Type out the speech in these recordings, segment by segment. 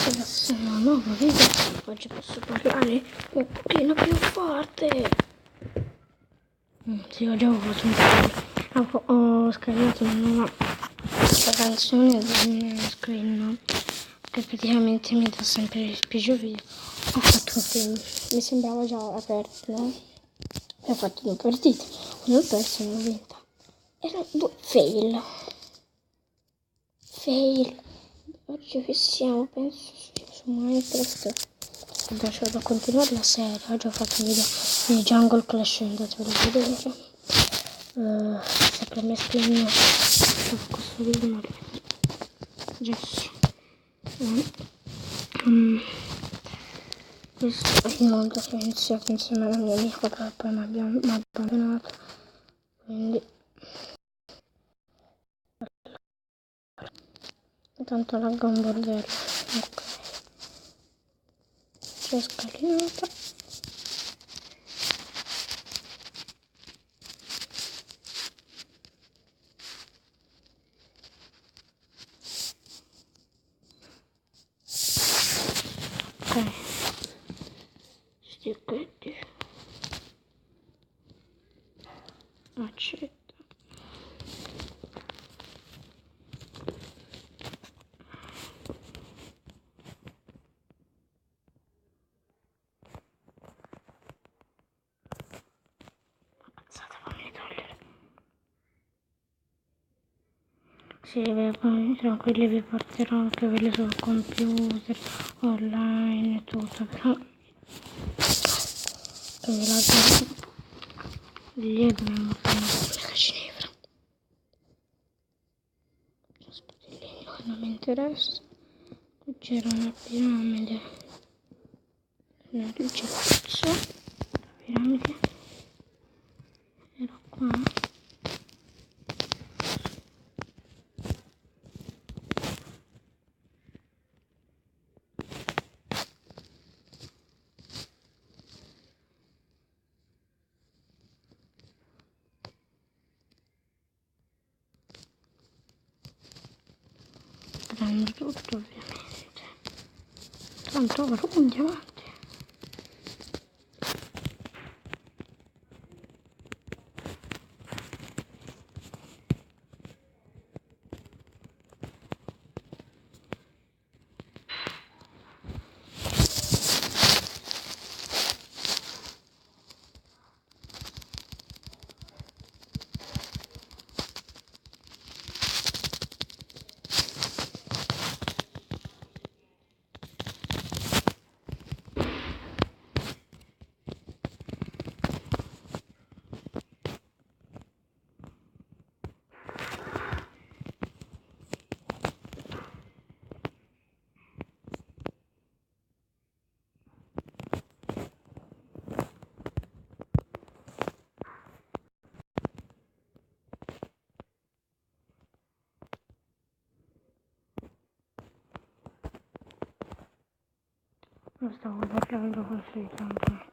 Adesso una nuova video, oggi posso parlare un pochino più forte. Sì, oggi ho fatto ho scaricato una nuova canzone del screen che praticamente mi dà sempre più video. Ho fatto un film, mi sembrava già aperto, no? E ho fatto 2 partite, una ho perso e una ho vinta. Erano 2 fail. Oggi che siamo, penso su Minecraft. Adesso devo continuare la serie. Oggi ho fatto un video di Jungle Clash, andatevelo a vedere. Sempre la mia screen. Questo video non Jess. Questo è il mondo che ho iniziato insieme alla mia amica, però poi mi ha abbandonato. Quindi tanto lagga un bordello. Ok. C'è scalinata. Ok. Sticchetti. Accetta. Sì, poi tranquilli, vi porterò anche quelli sul computer, online e tutto, però che mi laggano un po'. Lì dobbiamo fare una cifra. Spatellini che non mi interessa. Qui c'era una piramide. Il cazzo. La piramide era qua. Prendo tutto ovviamente. Tanto avrò un diamante. Lo stavo parlando così tanto.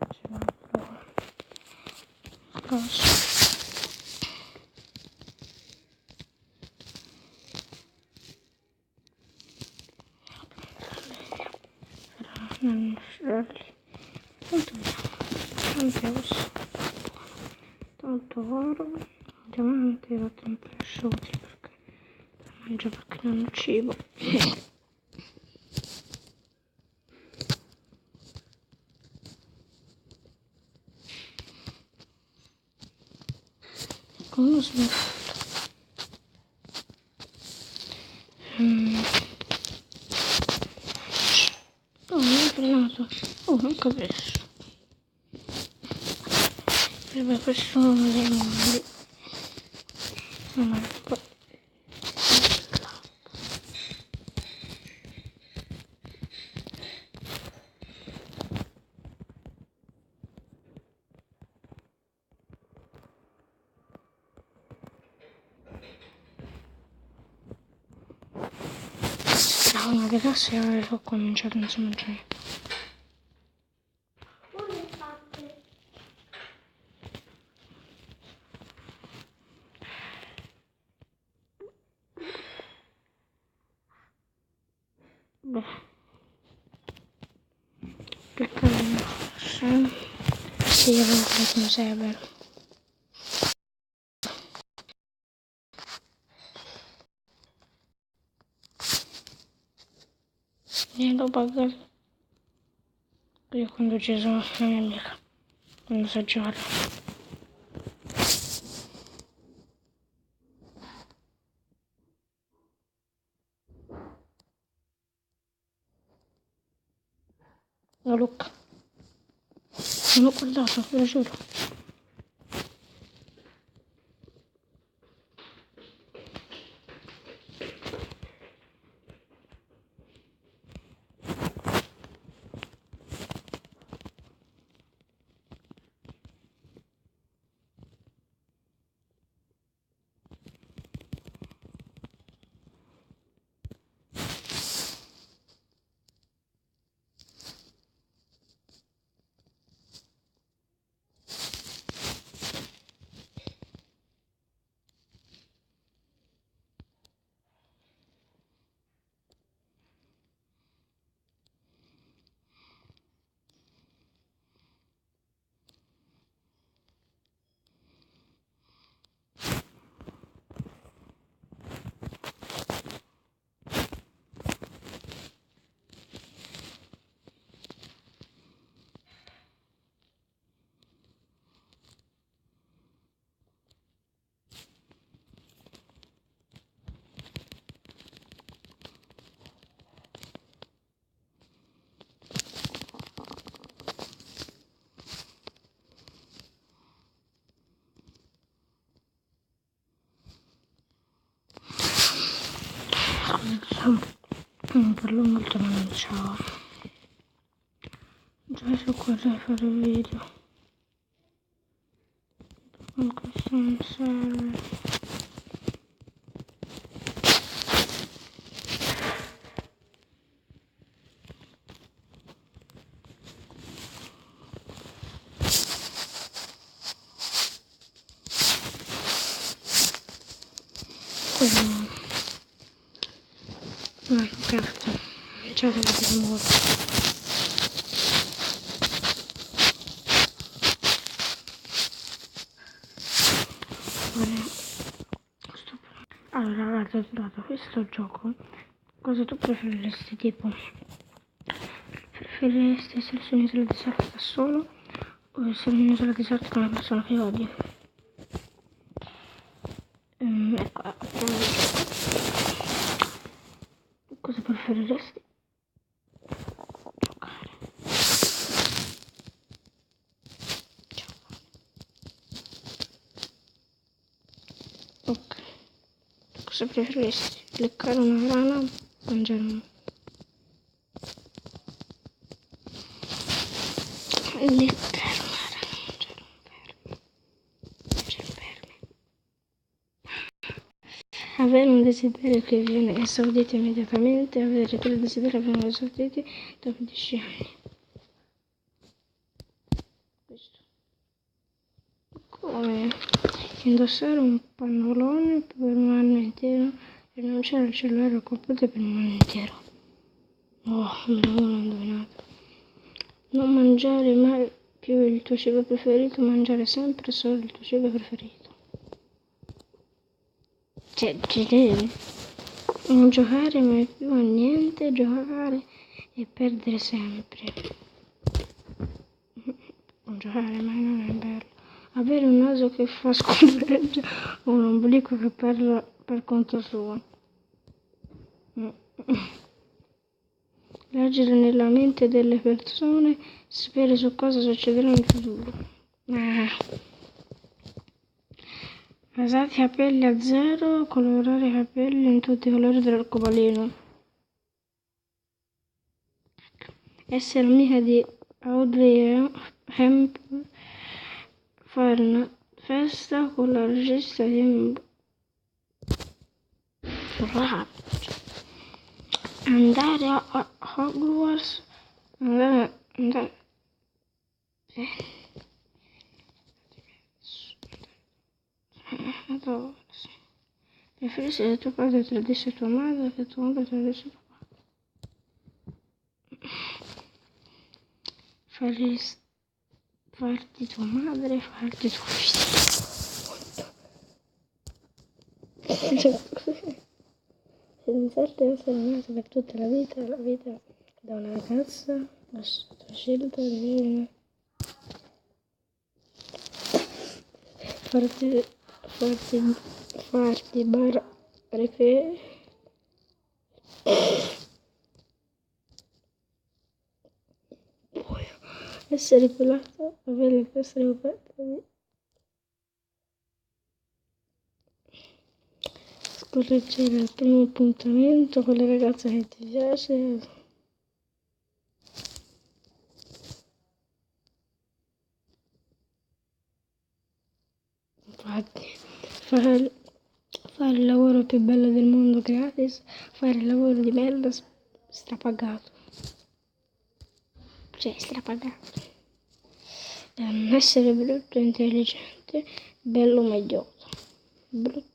C'è un po' scorso. Non tanto oro, diamanti ero sempre asciutti perché mangio perché non ho cibo. Come sono fatto? Oh, mi è frenato. Oh, non capisco. Per questo sono dei mondi. Ma poi una galassia e ho cominciato insomma a giocare. Beh, che carino. Sì, io avevo fatto un server. E l'ho pagato. Io quando ci sono la mia amica. Quando so giocare. Oh, Luca. Non ho guardato, ve lo giuro. Non parlo molto ma non ciao. Già so cosa fare video. Con questo non serve. No, carta. Ciao, vedete molto. Allora, ragazzi, ho trovato questo gioco. Cosa tu preferiresti? Tipo, preferiresti essere su un'isola deserta da solo o essere in un'isola deserta con una persona che odi? Ecco, apriamo il gioco. Cosa preferiresti? Giocare. Ok. Cosa preferiresti? Leccare una rana o mangiare un... Leccare una rana, mangiare un verme. Avere un desiderio che viene esaudito immediatamente, avere tre desideri che vengono esauditi dopo 10 anni. Questo. Come? Indossare un pannolone per un anno intero, rinunciare al cellulare o al computer per un anno intero. Oh, me l'avevo indovinato. Non mangiare mai più il tuo cibo preferito, mangiare sempre solo il tuo cibo preferito. Cioè, ci devi. Non giocare mai più a niente, giocare e perdere sempre. Non giocare mai non è bello. Avere un naso che fa scorreggia o un ombelico che parla per conto suo. Leggere nella mente delle persone, sapere su cosa succederà in futuro. Rasare i capelli a zero, colorare i capelli in tutti i colori dell'arcobaleno. Essere amica di Audrey Hepburn, fare una festa con la regista di Rap. andare a Hogwarts, andare preferisci che tuo padre tradisce tua madre che tua madre tradisce tuo padre? Farti tua madre, farti tuo figlio. Pensate di essere nato per tutta la vita da una ragazza, la tua scelta di farti poi essere pelato, avere le teste coperte, scorreggere al primo appuntamento con la ragazza che ti piace. Infatti, fare il lavoro più bello del mondo gratis, fare il lavoro di merda strapagato. Cioè, strapagato. Essere brutto e intelligente, bello ma idiota. Brutto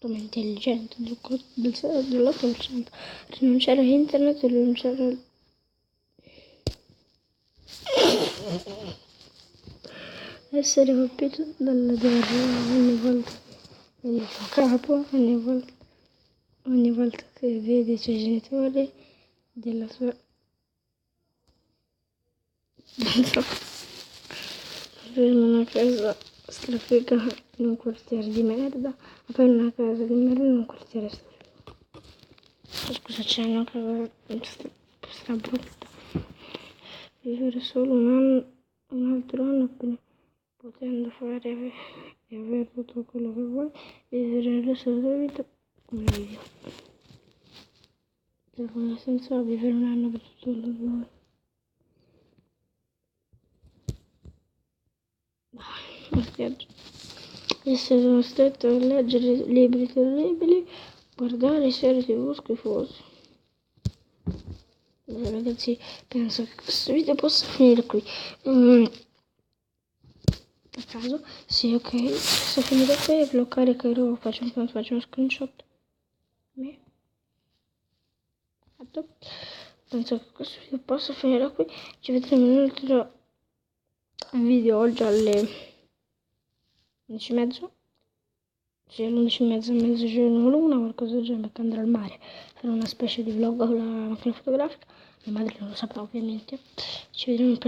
ma intelligente, dell'8%. Rinunciare a internet, rinunciare essere colpito dalla diarrea ogni volta che vedi il tuo capo, ogni volta che vedi i tuoi genitori, della tua avere una casa strafiga in un quartiere di merda, avere una casa di merda in un quartiere strafigo. Scusa, c'è una casa sta brutta. Vivere solo un altro anno potendo fare e aver tutto quello che vuoi, vivere il resto della tua vita come vivi. Secondo senso vivere un anno per tutto quello che vuoi. Essere costretto a leggere libri terribili, guardare serie tv schifosi. Ragazzi, penso che questo video possa finire qui. A caso, sì, ok, posso finire qui e lo caricherò, faccio uno screenshot. Fatto. Penso che questo video possa finire qui. Ci vedremo in un altro video oggi alle 11:30. Sì, alle 11:30, mezzogiorno l'una, qualcosa del genere, perché andrò al mare. Farò una specie di vlog con la macchina fotografica. Mia madre non lo saprà ovviamente. Ci vedremo in